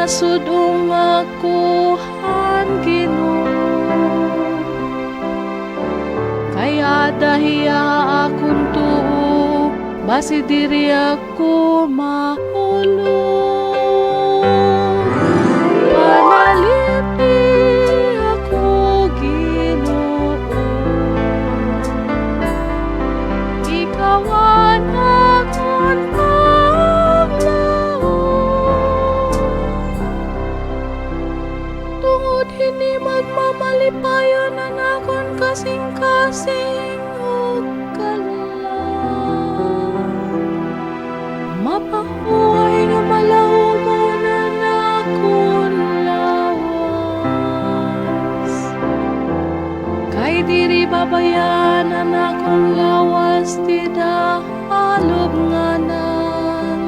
sudong akuhan Ginoo. Kaya dahiya akong tuo, basi diri ako mahulog. Panalipdi ako Ginoo, ikaw ang akong tungod hini magmamalipayon na nakon kasing-kasing o kalan. Mapahuay nga malaw mo na nakon lawas. Kay diri babayan na nakon lawas ti dahalob nganan.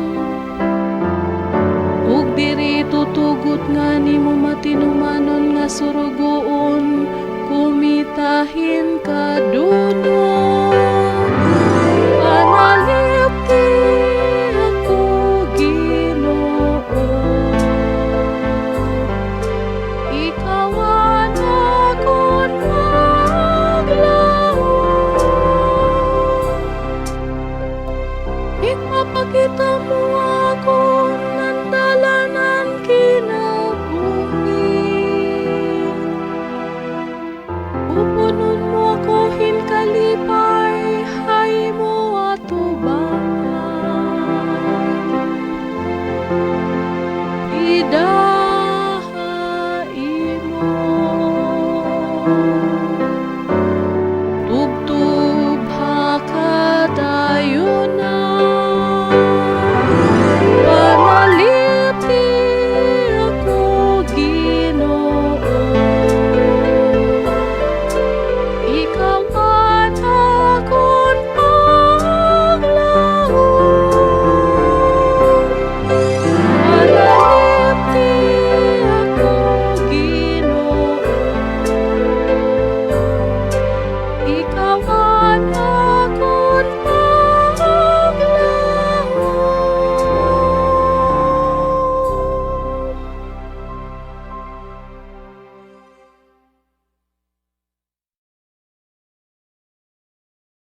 Ug diri tutugot nga nimo matinumanon nga surugoon, kumitahin ka